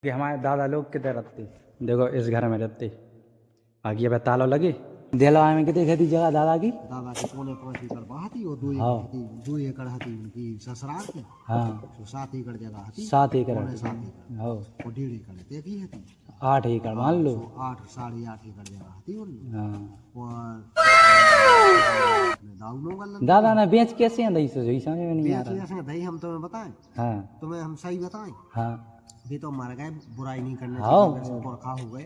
कि हमारे दादा लोग किधर रहते, देखो इस घर में रहते। आगे अब तालो लगे दिला में कितनी खेती जगह दादा की। दादा के पौने 5 एकड़ बहाती और 2 एकड़ हाँ हती, 2 एकड़ हती उनकी ससुराल के। हाँ तो 7 एकड़ जगह हती, 7 एकड़ पौने हती। 7 एकड़ हो और 1.5 एकड़ ते की हती। 8 एकड़ मान लो। 8 साढ़े 8 एकड़ जगह हती उनकी। हाँ और दाऊ गलन दादा ने बेच कैसे हैं दही से समझ में नहीं आ बेच रहा। ऐसे भाई हम तुम्हें बताएं, हाँ तुम्हें हम सही बताएं, हाँ भी तो मर गए, बुराई नहीं करना हाँ चाहिए, वैसे पुरखा हो गए।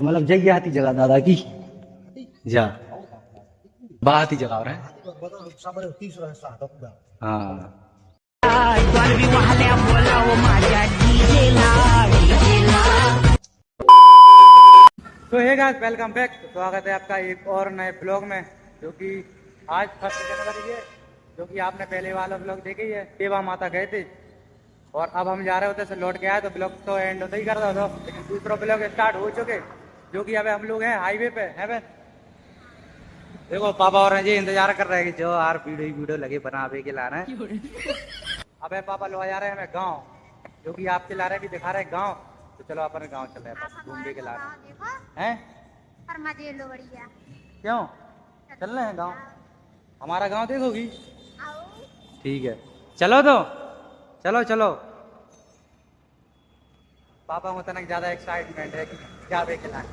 मतलब जगह आती जगह दादा की जा बात ही जगह हो रहा है। 30 हिस्सा था पूरा। हाँ तो हे गाइस वेलकम बैक। स्वागत है आपका एक और नए ब्लॉग में, जो कि आज 1 जनवरी है, जो कि आपने पहले वाला ब्लॉग देखा ही है। देवा माता गए थे और अब हम जा रहे होते से लौट के आए, तो ब्लॉग तो एंड होता ही कर रहा था, लेकिन दूसरा ब्लॉग स्टार्ट हो चुके, जो कि अब हम लोग हैं हाईवे पे है बहन। देखो पापा और जी इंतजार कर रहे हैं कि जो यार वीडियो लगे बनावे के ला रहे हैं। अबे पापा लो जा रहे हैं हमें गाँव, जो कि आपके ला रहे भी दिखा रहे गाँव। तो चलो अपन गाँव चल रहे हैं घूमने के ला रहे हैं। पर मजे लो बढ़िया। क्यों चल रहे हैं गाँव? हमारा गाँव देखोगी? आओ ठीक है चलो तो चलो चलो। पापा को तनक ज्यादा एक्साइटमेंट है कि जावे के लाए।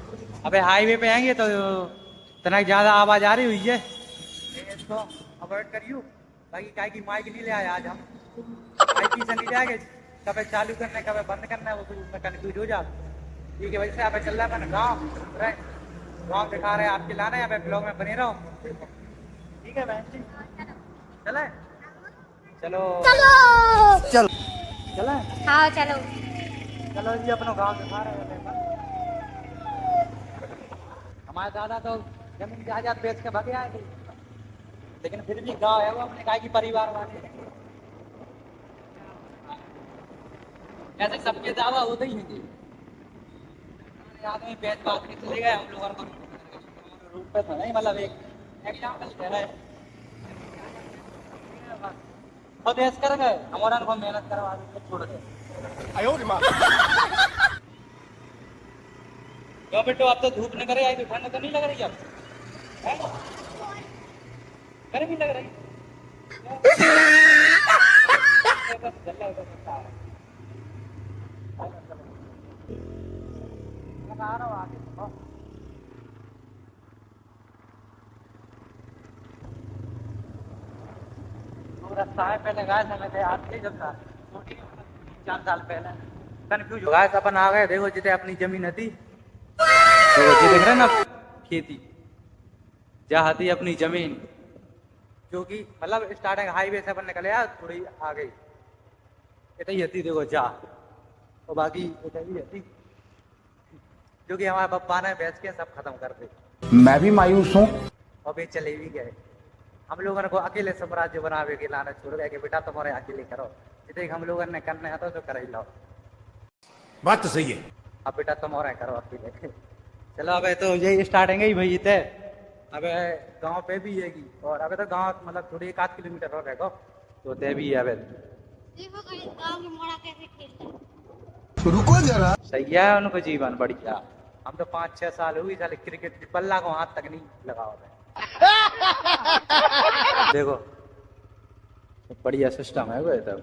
अबे हाईवे पे आएंगे तो तनक ज्यादा आवाज आ रही हुई है, इसको अवॉइड करियो। बाकी काय की माइक नहीं ले आए आज हम, माइक की से नहीं जाएंगे, कभी चालू करना है कभी बंद करना है, वो तो उसमें कन्फ्यूज हो जाता। ठीक है वैसे आप चल रहा है गाँव, गाँव दिखा रहे हैं आपके लाना है, ब्लॉग में बने रहो। ठीक है बहन जी चले चलो चलो चलो चले हाँ चलो। चलो जी अपना गाँव दिखा रहे हैं। हमारे दादा तो जमीन जायदाद बेच के भागे आए थे, लेकिन फिर भी गाँव है वो अपने गाय की परिवार वाले। ऐसे सबके दावा होते ही हैं। आदमी बेच बात के चले गए, हम लोग और रूप पे था नहीं, मतलब एक एग्जाम्पल दे रहे हैं। और देश कर गए हमारा को मेहनत करवा के छोड़ दे। तो बेटो अब तो धूप न करे आई तो ठंड तो नहीं लग रही अब? है? गर्मी लग रही बस जल्ला हो सकता है। मैं आ रहा हूँ आगे देखो। तो रास्ता है पहले गाय से मैं थे आज नहीं जब था 4 साल पहले कन्फ्यूज हो गया। अपन आ गए, देखो जितने अपनी जमीन थी तो ये देख रहे ना खेती जहाँ थी अपनी जमीन, जो कि मतलब स्टार्टिंग हाईवे से अपन निकले यार थोड़ी आ गई इतनी हती देखो जा, और बाकी इतनी हती जो कि हमारे पप्पा ने बेच के सब खत्म कर दी। मैं भी मायूस हूँ। और भी चले भी गए। हम लोगों को अकेले साम्राज्य बनावे के लाना छोड़ गए कि बेटा तुम्हारे अकेले करो, जितने हम लोगों ने करने आता तो कर ही लो। बात तो सही है। अब बेटा तुम्हारे करो अकेले। चलो अबे तो यही स्टार्टिंग ही भाई थे। अबे गांव पे भी येगी, और अबे तो गांव मतलब थोड़ी 1 किलोमीटर और रहेगा तो ते भी है अबे। देखो कहीं गांव में मोड़ा कैसे खेलता है। रुको जरा। सही है उनको जीवन बढ़िया। हम तो 5-6 साल हुई साले क्रिकेट की बल्ला को हाथ तक नहीं लगा हुआ है। देखो बढ़िया सिस्टम है वो तो।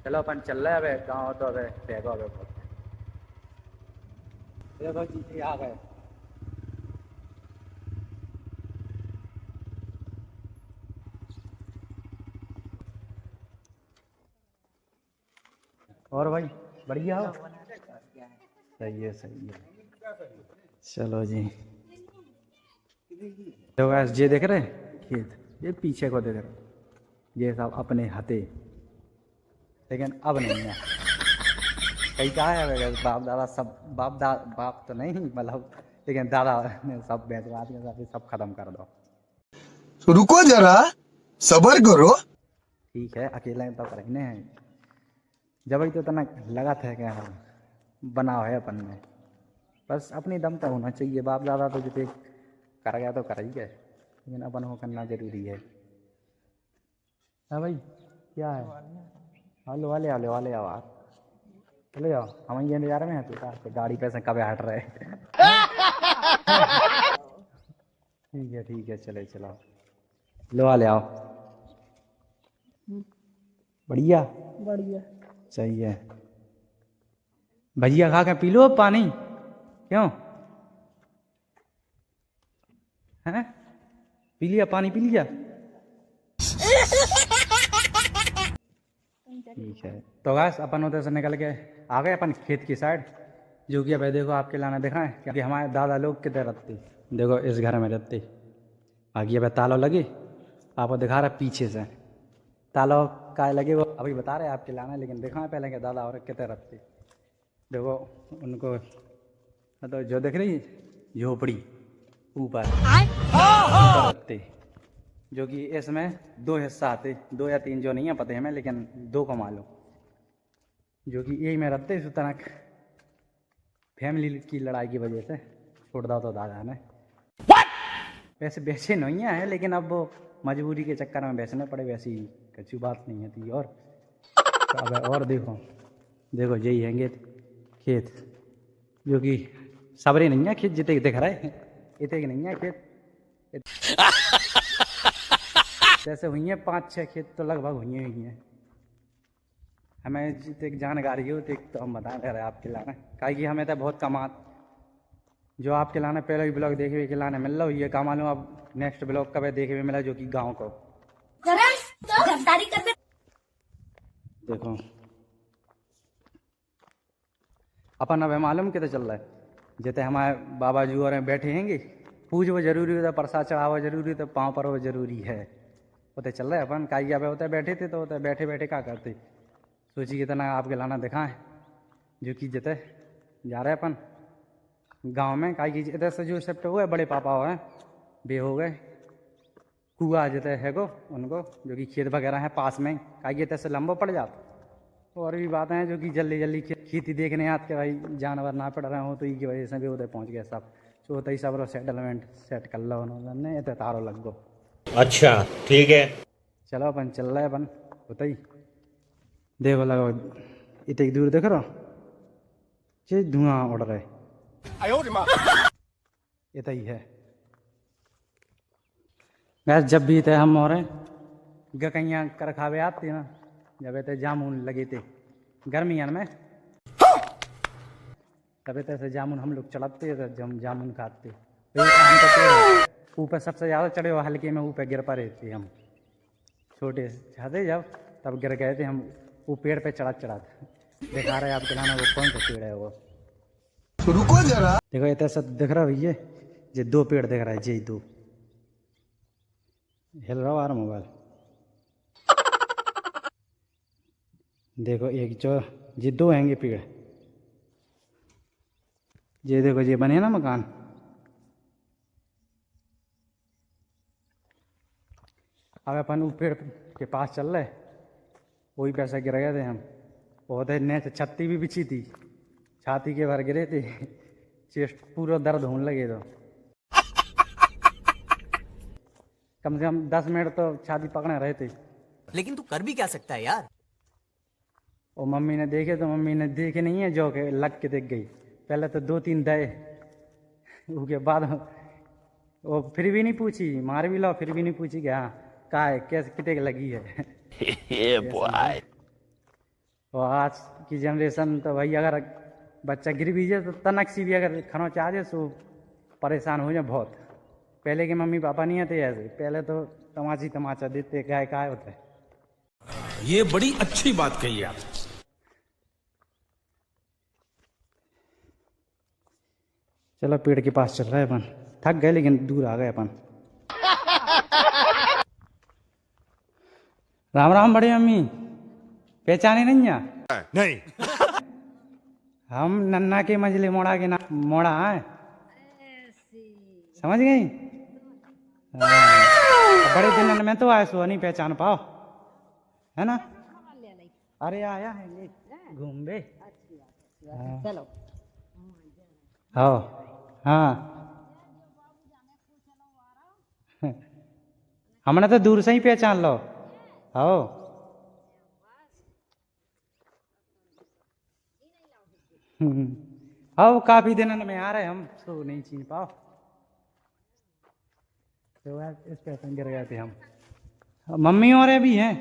चलो अपन चल रहे हैं अबे गाँव, तो अबे देखो अबे बहुत देखो जी आ गए। और भाई बढ़िया हो? सही है सही है। चलो जी तो गैस ये देख रहे खेत, ये पीछे को देख रहे, ये सब अपने हथे, लेकिन अब नहीं है। कहीं कहा है बाप दादा सब, बाप तो नहीं मतलब, लेकिन दादा ने सब बेच बात के सब खत्म कर दो। रुको जरा सबर करो। ठीक है अकेले तो रहने हैं, जब ही तो इतना लगा था क्या बना है अपन में, बस अपनी दम तो होना चाहिए। बाप दादा तो जितने कर गया तो कर ही गए, लेकिन अपन को करना जरूरी है। हाँ भाई क्या है? हेलो वाले वाले वाले आओ आप चले जाओ हम ये नज़ारे में हैं तो गाड़ी पे से कब हट रहे ठीक है चले चलो लो वाले आओ बढ़िया बढ़िया सही है भजिया खा के पी लो अब पानी क्यों हैं पी लिया पानी पी लिया ठीक है तो गाइस अपन उधर से निकल के आ गए अपन खेत की साइड जो कि अब देखो आपके लाना दिखाएं क्योंकि हमारे दादा लोग किधर रहते देखो इस घर में रहते बाकी अब ताला लगे आपको दिखा रहा पीछे से ताला का लगे वो अभी बता रहे आपके लाना लेकिन दिखाएं पहले के दादा और कितने रहते देखो उनको तो जो दिख रही झोपड़ी ऊपर रखते जो कि इसमें 2 हिस्सा आते 2 या 3 जो नहीं है पता है हमें लेकिन 2 को मालूम जो कि यही में रहते इस तरह फैमिली की लड़ाई की वजह से छोड़ दो तो दादा ने वैसे बेचे नहीं है लेकिन अब वो मजबूरी के चक्कर में बेचने पड़े वैसी कच्ची बात नहीं है और तो अब और देखो यही है खेत जो कि सबरे नहीं है खेत जितने दिख रहा है इतने नहीं है खेत जैसे हुई हैं 5-6 खेत तो लगभग हुई हैं हमें जितने जानकारी हो तो हम बता रहे आपके लाना काहे कि हमें तो बहुत कमात जो आपके लाना पहले भी ब्लॉग देखे हुए के लाने मिल रहा ये काम मालूम अब नेक्स्ट ब्लॉग कब देखे हुए मिला जो कि गाँव को देखो अपन अब मालूम कितने चल रहा है जैसे हमारे बाबा जी और बैठे हैंगे पूज वो जरूरी होता प्रसाद चढ़ावा जरूरी होता पाँव पर वो जरूरी है होते चल रहे अपन काई अब होता बैठे थे तो होता बैठे बैठे क्या करते सोची कितना आपके लाना दिखाएं जो कि जते जा रहे अपन गांव में काई की इधर से जो शिफ्ट हुए बड़े पापा हुए बे हो गए कुआ जते है को उनको जो कि खेत वगैरह है पास में काई इधर से लंबा पड़ जाता और भी बातें हैं जो कि जल्दी जल्दी खेती देखने आते के भाई जानवर ना पड़ रहे हो तो इसकी वजह से भी उधर पहुँच गए सब तो होता ही सब सेटलमेंट सेट कर लो उन्होंने इतने तारो लग गो अच्छा ठीक है चलो अपन चल रहे अपन होता ही देखो लगो इतनी दूर देख रहा ये धुआं उड़ रहा है इतना ही है गैस जब भी थे हम और गकैया कर खावे आते ना जब थे जामुन लगे थे गर्मियान में तब से जामुन हम लोग चढ़ाते थे जब जामुन खाते ऊपर सबसे ज़्यादा चढ़े हुए हल्के में ऊपर गिर पड़े थे हम छोटे छाते जब तब गिर गए थे हम वो पेड़ पे चढ़ा दिखा रहे आपके लाना वो कौन सा पेड़ है वो रुको जरा देखो इतना सब दिख रहा भैया ये 2 पेड़ दिख रहा है जी 2 हिल रहा आ रहा मोबाइल देखो एक जो ये 2 हैंगे पेड़ ये देखो ये बने ना मकान अब अपन वो पेड़ के पास चल रहे वही पैसा गिर गए थे हम बहुत ने छत्ती भी बिछी थी छाती के भर गिरे थे चेस्ट पूरा दर्द होने लगे तो कम से कम 10 मिनट तो छाती पकड़े रहे थे लेकिन तू कर भी क्या सकता है यार और मम्मी ने देखे तो मम्मी ने देखे नहीं है जो के लग के देख गई पहले तो 2-3 दे उसके बाद वो फिर भी नहीं पूछी मार भी लो फिर भी नहीं पूछी कि हाँ कहा है कैसे कितने लगी है और आज की जनरेशन तो भाई अगर बच्चा गिर भी जाए तो तनक सी भी अगर खाना चाह जाए तो परेशान हो जाए बहुत पहले के मम्मी पापा नहीं आते ऐसे पहले तो तमाचा देते गाय का होता है ये बड़ी अच्छी बात कही आप चलो पेड़ के पास चल रहा है अपन थक गए लेकिन दूर आ गए अपन राम राम बड़े अम्मी पहचाने नहीं है नहीं हम नन्ना के मजले मोड़ा के ना मोड़ा है समझ गई बड़े दिन में तो आए सो नहीं पहचान पाओ है ना अरे आया है ये घूम बे चलो हाँ हाँ हमने तो दूर से ही पहचान लो हो हाँ काफी दिन में आ रहे हम तो नहीं छीन पाओ तो इस पे गिर गए थे हम। मम्मी और भी हैं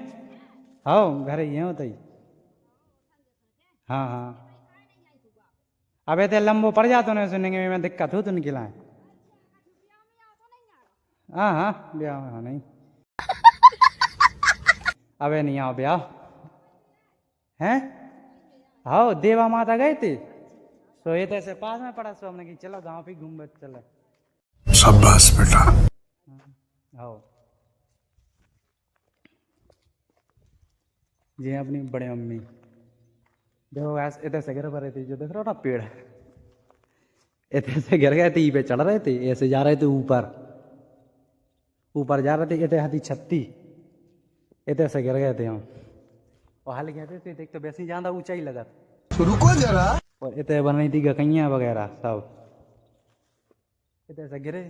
हाँ घर ही हैं होते ही। हाँ हाँ अब ऐसे लंबो पड़ जाते ना सुनेंगे में दिक्कत हो तो निकलाए। हाँ हाँ ब्याह में नहीं अबे नहीं आओ ब्याह हैं। हाँ देवा माता गए थे तो ये तो ऐसे पास में पड़ा सो हमने कि चलो गांव पे घूम बच चले। शाबाश बेटा। हाँ जी अपनी बड़े मम्मी देखो ऐसे इधर से गिर पा रही थी जो देख रहे हो ना पेड़ इधर से गिर गए थे पे चढ़ रहे थे ऐसे जा रहे थे ऊपर ऊपर जा रहे थे इतने हाथी छत्ती इतने से गिर गए थे हम और हाल कहते थे देख तो वैसे ही ज्यादा ऊंचाई लगा रुको जरा। और इतने बन रही थी गकैया वगैरह सब इतने से गिरे।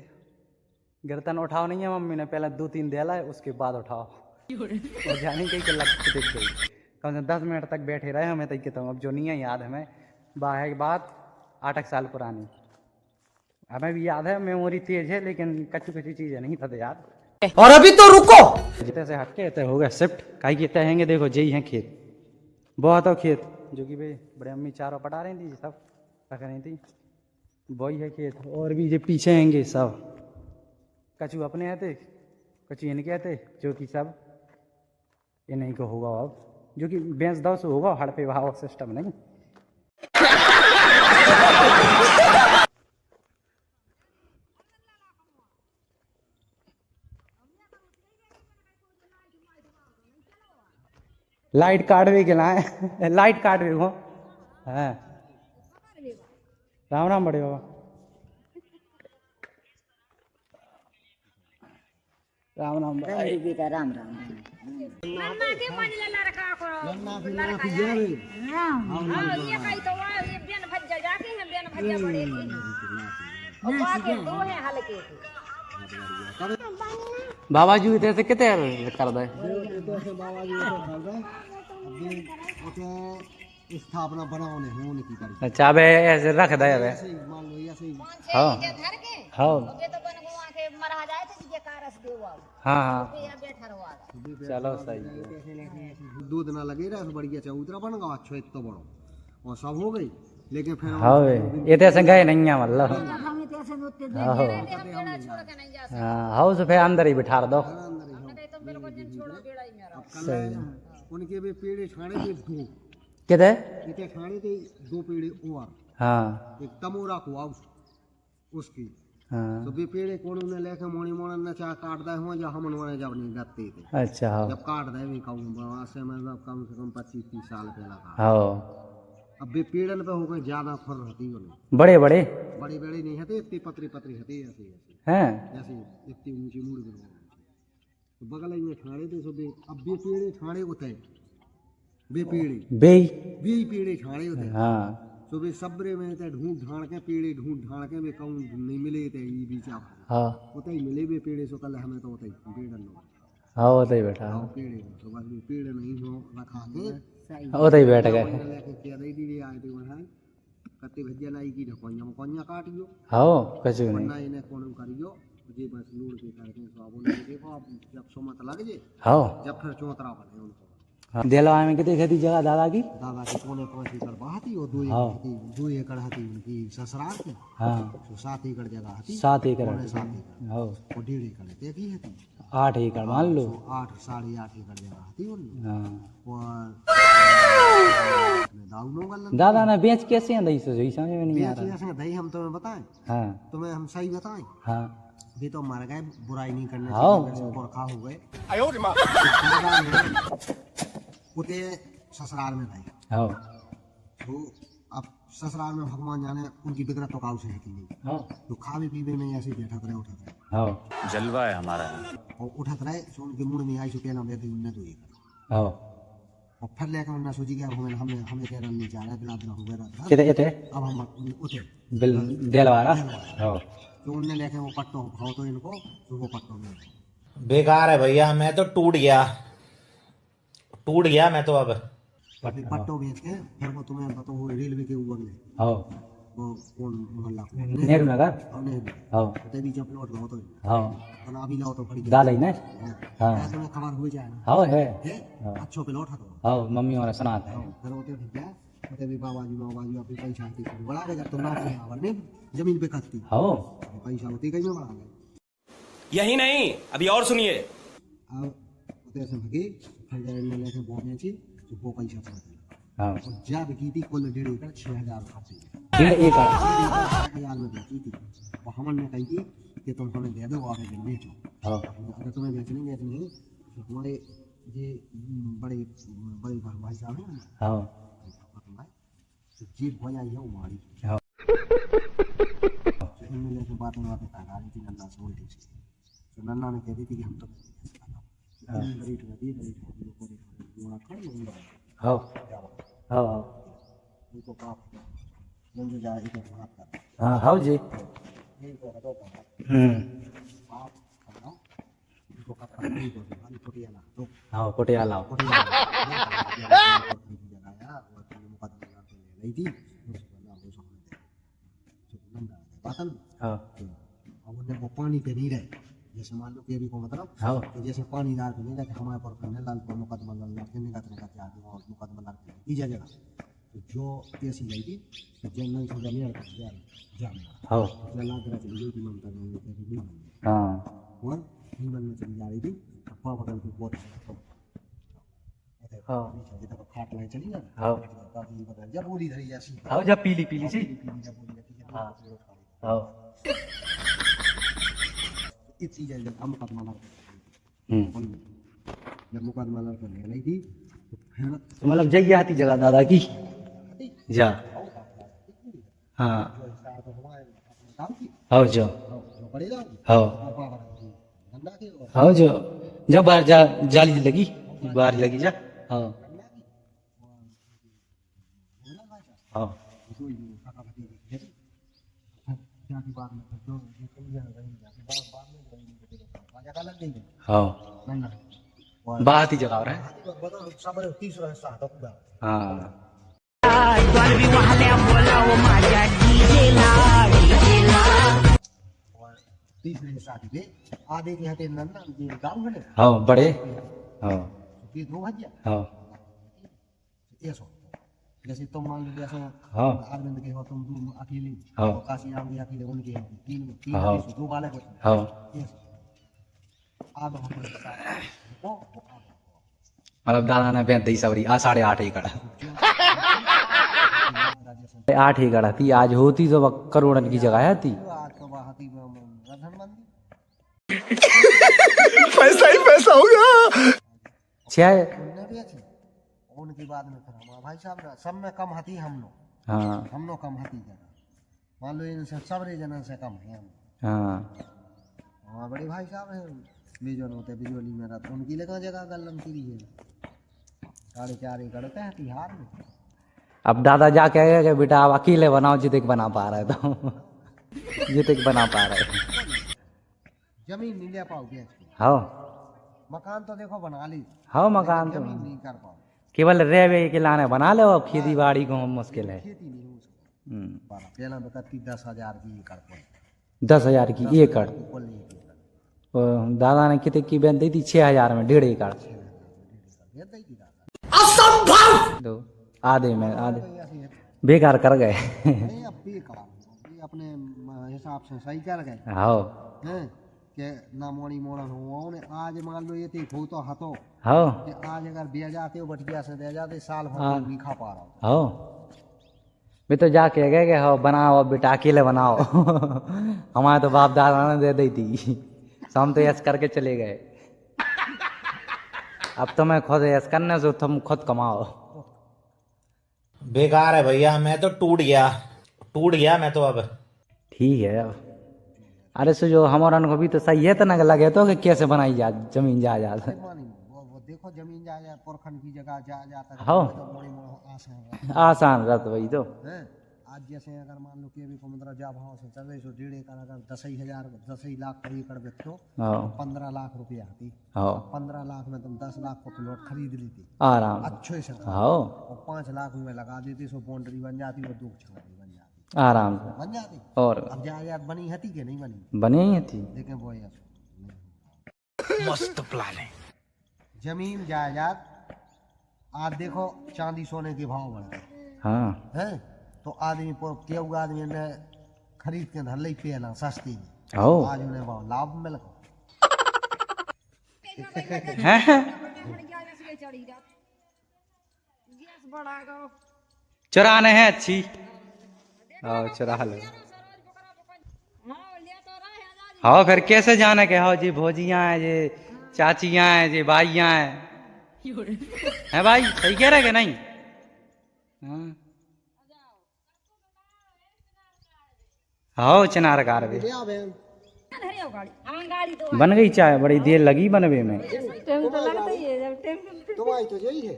गिरतन उठाओ नहीं है मम्मी ने पहले 2-3 देला है उसके बाद उठाओ और जाने कहीं लग दिख गई कम से 10 मिनट तक बैठे रहे हमें तक तो अब जो नहीं है याद हमें बाहर की बात 8 साल पुरानी हमें भी याद है मेमोरी तेज है लेकिन कच्ची कच्ची चीजें नहीं था याद। और अभी तो रुको। जितने से हटके इतने हो गए शिफ्ट काई कितने हैंगे देखो जई हैं खेत बहुत हो खेत जो कि भाई बड़े अम्मी चारों पटा रही थी सब रख रही थी वही है खेत और भी जो पीछे हैंगे सब कचू अपने आते कचू इनके आते जो कि सब ये नहीं को होगा अब जो कि बेंच दो से होगा हड़पे भाव सिस्टम नहीं। लाइट काट भी के लाए लाइट काट भी हो हाँ राम राम बड़े बाबा राम राम राम राम बाबा जी इतने से कितने कर दे स्थापना बनाने हैं उनकी करी। अच्छा अब ऐसे रख दे अब ऐसे ही मान लो ऐसे ही हाँ हाँ हाँ हाँ चलो सही है। दूध ना लगे रहा बढ़िया चबूतरा बन गया अच्छा इतना बड़ो और सब हो गई लेकिन फिर हाँ ये तो ऐसे गए नहीं है मतलब हाँ हाउस फिर अंदर ही बिठा दो उनके भी पेड़े छाड़े थे दो किधर इतने छाड़े थे 2 पेड़े और हाँ एक तमोरा को आउस उसकी हाँ तो भी पेड़े कौन उन्हें लेके मोड़ी मोड़ न चाह काट दे हुआ जब हम उन्होंने जब नहीं गत्ते थे अच्छा हाँ जब काट दे भी कहूँ से मतलब कम से कम 25-30 साल पहला का हाँ अब भी पेड़न पे हो गए ज्यादा फर रहती उन्हें बड़े बड़े बड़ी बड़ी नहीं हती इतनी पतरी पतरी हती ऐसी ऐसी हैं ऐसी इतनी ऊंची मुड़ गई तो बगल में छाड़े थे सो अब भी पेड़े छाड़े होते बे पेड़े बे पेड़े छाड़े होते हाँ तो वे सबरे में ते ढूंढ ढांड के पेड़े ढूंढ ढांड के वे कहूँ नहीं मिले थे ये बीचा हाँ होते ही मिले वे पेड़े सो कल हमें तो होते ही पेड़ लो हाँ होता ही बैठा पेड़े तो बस वे पेड़ नहीं हो रखा के होता ही बैठ गए लेके क्या दे दी आए थे वहां कत्ते भजिया लाई की कोन्या काटियो हाँ कछु नहीं ना इन्हें कौन करियो जी बस लूड़ के करके साबुन देखो आप जब सोमत लग जे हाँ जब फिर चौतरा बने उनको दिलवा में कितनी खेती जगह दादा की दादा के कोने 5 एकड़ बहाती और 2 एकड़ हती उनकी ससुराल की हाँ तो 7 एकड़ जगह हती 7 एकड़ 7 एकड़ हाँ और 1.5 एकड़ देखी हती 8 एकड़ मान लो 8 8.5 एकड़ जगह हती उनकी हाँ और दाऊनो गल्ला दादा ने बेच कैसे हैं दही से समझ में नहीं आ बेच रहा ऐसे दही हम तुम्हें बताएं हाँ तुम्हें हम सही बताएं हाँ भी तो मर गए बुराई नहीं करने हाँ। से पुरखा हो गए उते ससुराल में रहे हाँ तो अब ससुराल में भगवान जाने उनकी बिगड़त तो काउ से है कि नहीं हाँ तो खावे पीवे में ऐसे बैठत रहे उठत रहे हाँ जलवा है हमारा। और उठत रहे सो उनके मुंह में आई सो कहना देते उन्हें तो ये हाँ और फिर लेकर उन्हें सोची कि अब हमें हमें हमें कह नहीं जा रहा बिना हो गया कितने कितने अब हम उठे बिल दिलवारा हाँ तो उनने लेके वो पट्टो खाओ तो इनको तो वो पट्टो में बेकार है भैया मैं तो टूट गया मैं तो अब पट्टो बेच के फिर वो तुम्हें बताओ वो रेलवे के ऊपर में हाँ वो कौन मोहल्ला नेहरू नगर हाँ तभी जब लौट लाओ तो हाँ और अभी लाओ तो फड़ी दाल है ना हाँ ऐसे में खबर हो जाए हाँ है अच्छो पे लौटा दो हाँ मम्मी वाला सुना था फिर होते ठीक है होते भी बाबा जी अपनी पैसा आती है बड़ा के जब तुम ना ने जमीन पे खतती हाँ पैसा होती कहीं में बढ़ा गए यही नहीं अभी और सुनिए अब होते ऐसे भगे फिर जाए में लेके बोलने चाहिए तो वो पैसा पड़ता हाँ और जब की थी कुल 1.5 एकड़ 6,000 खाते 1.5 एकड़ 6,000 में बेची थी और हमने कही थी कि तुम हमें दे दो आगे दिन बेचो हाँ अगर तुम्हें बेचनी तो हमारे ये बड़े बड़े भाई साहब हैं हाँ तो जीत हो जाइए हमारी हाँ इनमें लेके बात कहा रही थी नन्ना से उल्टी से तो नन्ना ने कह दी थी कि हम तो हाँ हाँ उनको बाप जल्दी जाए इधर बात कर हाँ हाँ जी इनको हटो बाप बनाओ इनको कपड़ा नहीं दो खाली छोटी ना तो हाँ पटियाला जगाया वो मुकदमा ले रही थी उसको ना वो सामने तो नंदा बातन हाँ अब उन्हें वो पानी पे नहीं रहे जैसे मान लो कि अभी को मतलब हाँ कि जैसे पानी डाल के नहीं रहे हमारे पर करने लाल पर मुकदमा लड़ के निकालने का चाहते हैं और मुकदमा लड़ के तीजा जगह तो जो कैसी गई थी तो जनरल से जमीन कर दिया जाने हाँ लला कर चली गई थी ममता ने हाँ और हिमन में चली जा रही थी अप्पा बगल के बोट हाँ जब खाट में चली ना हाँ काफी बदल जब बोली धरी जैसी हाँ जब पीली पीली सी जब बोली हाँ हाँ इतनी जल्दी हम मुकदमा लड़ हम्म जब मुकदमा लड़ कर ले रही थी तो फिर तो मतलब जगह आती जगह दादा की जा हाँ हाँ जो हाँ हाँ जो जब बाहर जा जाली लगी बाहर लगी जा हाँ हाँ हाँ बात ही जगह रहा है हाँ तीसरे शादी पे आधे के हते नन्ना ये गांव है हाँ बड़े हाँ ये दो भजिया हाँ ऐसो जैसे तुम मान लो जैसे हाँ आदमी के हो तुम दो अकेले हाँ काशी राम के अकेले उनके तीन हाँ दो बालक होते हाँ अब हम मतलब दादा ने 35 सवरी आ 8.5 एकड़ 8 एकड़ थी आज होती तो करोड़न की जगह आती आज तो बाहती रधन मंदिर पैसा ही पैसा होगा। छह उनने भी अच्छी उनके बाद में फिर हमारा भाई साहब ना सब में कम हती हम लोग हाँ हम लोग कम हती जगह मान लो इनसे सबरे जनन से कम है हम हाँ हमारे बड़े भाई साहब हैं बिजोन होते बिजोली में रहते उनकी लेकर जगह गलम की है 4.5 एकड़ पे तिहार में अब दादा जा कहेगा कि बेटा आप अकेले बनाओ जितने बना पा रहे तो जितने बना पा रहे जमीन नहीं ले पाओगे इसकी हाँ मकान तो देखो बना ली हाँ मकान तो जमीन नहीं कर पाओ केवल रेवे के लाने बना ले अब खेती बाड़ी को मुश्किल है खेती नहीं हो सकती पहला बताती 10,000 की एकड़ पर 10,000 की एकड़ कुल एक एकड़ दादा ने कितने की बेन दी थी 6,000 में 1.5 एकड़ ये दी थी दादा दो आधे में आधे बेकार कर गए नहीं अब बेकार ये अपने हिसाब से सही कर गए हाँ हैं कि ना मोड़ी मोड़न हुआ ने आज मान लो ये थी खो तो हतो हाँ कि आज अगर दे जाते हो बटिया से दे जाते साल भर हाँ। नहीं खा पा रहा हूँ हाँ मैं तो जाके गए कि हाँ बनाओ अब बेटा अकेले बनाओ हमारे तो बाप दादा ने दे दी थी हम तो यस करके चले गए अब तो मैं खुद यस करने से तुम खुद कमाओ बेकार है भैया मैं तो टूट गया मैं तो अब ठीक है अब अरे सो जो हमारा को भी तो सही है तो ना लगे तो कि कैसे बनाई जा जमीन जा मानी वो देखो जमीन जा पुरखंड की जगह जा जाता हाँ। तो मोड़ी मोड़ आसान आसान रहता वही तो है आज जैसे अगर मान लो कि अभी 15 जा भाव से चल रहे सो 1.5 एकड़ अगर 10,000 लाख पर एकड़ बेचो तो 15 लाख रुपया आती। 15 लाख में तुम 10 लाख को प्लॉट खरीद लेती आराम अच्छे से और 5 लाख में लगा देती सो बाउंड्री बन जाती, वो 2 छाड़ी बन जाती, आराम से बन जाती। और अब जायदाद बनी हती कि नहीं बनी? बनी ही थी। लेकिन वो मस्त प्लान है। जमीन जायदाद आज देखो चांदी सोने के भाव बढ़ गए हाँ हैं, तो आदमी केहू आदमी ने खरीद के धर ली पेला सस्ती में, आओ आज उन्हें भाव लाभ मिल गया। चुराने हैं अच्छी, आओ चुरा लो। हाँ फिर कैसे जाने के हो जी, भोजियाँ हैं जी, चाचियाँ हैं जी, भाइयाँ हैं भाई, सही कह रहे कि नहीं? हाँ हाँ चिनार कार भी बन गई, चाय बड़ी देर लगी बनवे में। तो यही है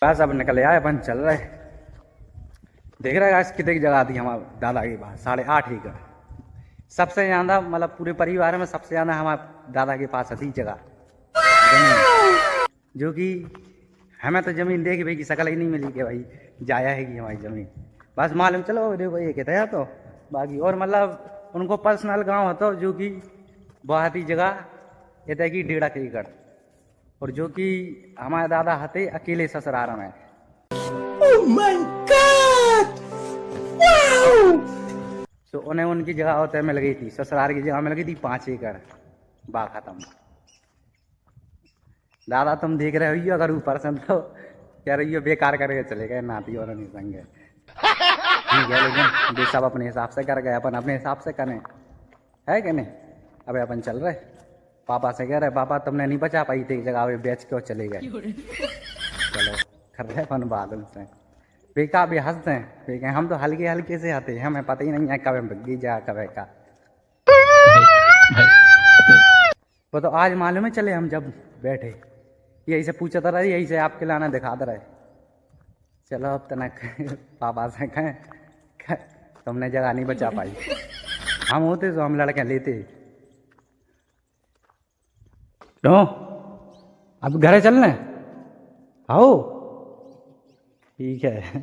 बस अब निकल आए, अपन चल रहे। देख रहे हैं कितने की जगह थी हमारे दादा के पास, 8.5 एकड़। सबसे ज्यादा मतलब पूरे परिवार में सबसे ज्यादा हमारे दादा के पास थी जगह जमीन, जो कि हमें तो जमीन देख भाई की शकल ही नहीं मिली कि भाई जाया है कि हमारी जमीन। बस मालूम चलो देखो ये कहता है तो बाकी, और मतलब उनको पर्सनल गांव होता जो कि बहुत ही जगह ये कि 1.5 एकड़, और जो कि हमारे दादा हते अकेले ससुराल में। oh my God! wow! तो उन्हें उनकी जगह होते मिल गई थी, ससुराल की जगह मिल गई थी 5 एकड़। बात खत्म। दादा तुम देख रहे हो अगर ऊपर से तो कह रही हो बेकार करके चले गए नाती और नहीं संगे, ठीक है, लेकिन ये सब अपने हिसाब से कर गए, अपन अपने हिसाब से करें, है कि नहीं? अबे अपन चल रहे, पापा से कह रहे पापा तुमने नहीं बचा पाई थी जगह, बेच के चले गए। चलो कर रहे अपन बात उनसे, बेका भी हंसते हैं, बेका हम तो हल्के हल्के से आते हैं, हमें पता ही नहीं है कब भगी जा कब का। वो तो आज मालूम है चले, हम जब बैठे यही से पूछा था, यही से आपके लाना दिखा दे रहे। चलो अब तनक पापा से कहें तुमने जगह नहीं बचा पाई, हम होते तो हम लड़के लेते। लो अब घरे चलने आओ, ठीक है।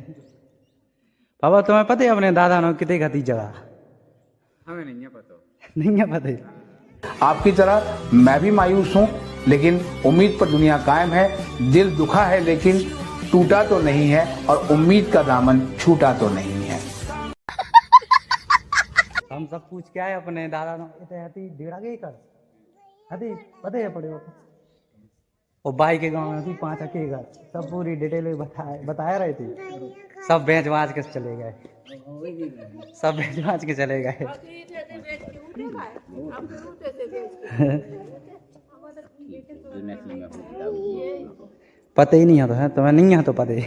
पापा तुम्हें पता है अपने दादा ने कितने खाती जगह? हमें नहीं है पता, नहीं है पता। आपकी तरह मैं भी मायूस हूँ, लेकिन उम्मीद पर दुनिया कायम है। दिल दुखा है लेकिन टूटा तो नहीं है, और उम्मीद का दामन छूटा तो नहीं है। हम सब पूछ के आए अपने दादा ने, 1.5 एकड़ हती पता है पड़े वो भाई के गांव में थी 5 एकड़, सब पूरी डिटेल बताया रहे थे। सब बेच बाज के चले गए, सब बेच बाज के चले गए। पता ही नहीं है तो है, तुम्हें नहीं है तो पता ही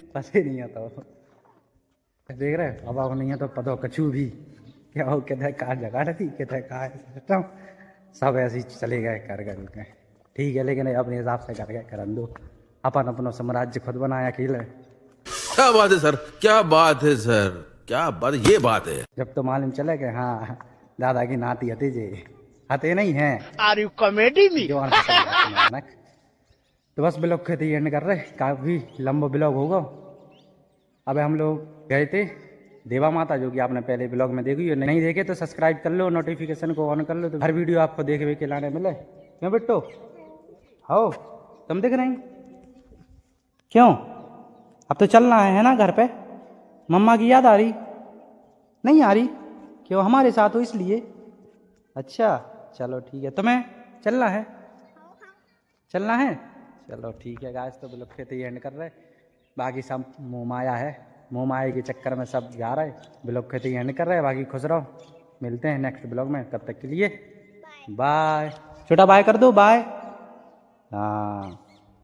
पता ही नहीं है तो देख रहे अब आप नहीं है तो पता कछू भी क्या हो, कहते कार जगह थी, कहते कार सब ऐसे ही चले गए कर के, ठीक है, लेकिन अपने हिसाब से कर गए करन दो, अपन अपना साम्राज्य खुद बनाया अकेले। क्या बात है सर, क्या बात है सर, क्या बात, ये बात है। जब तो मालूम चले गए हाँ दादा की नाती हते जे हते नहीं है, आर यू कॉमेडी मी? तो बस ब्लॉग के एंड कर रहे, काफी लंबा ब्लॉग होगा। अब हम लोग गए थे देवा माता, जो कि आपने पहले ब्लॉग में देखी है, नहीं देखे तो सब्सक्राइब कर लो, नोटिफिकेशन को ऑन कर लो, तो हर वीडियो आपको देखने के लाने मिले। क्यों बेटो हो तुम देख रहे क्यों? अब तो चलना है ना घर पे, मम्मा की याद आ रही नहीं आ रही? क्यों हमारे साथ हो इसलिए? अच्छा चलो ठीक है, तुम्हें चलना है? चलना है, चलो ठीक है गाइस। तो ब्लॉग के एंड कर रहे, बाकी सब मोह माया है, मोह माया के चक्कर में सब जा रहे, ब्लॉग के एंड कर रहे। बाकी खुश रहो, मिलते हैं नेक्स्ट ब्लॉग में, तब तक के लिए बाय। छोटा बाय कर दो, बाय। हाँ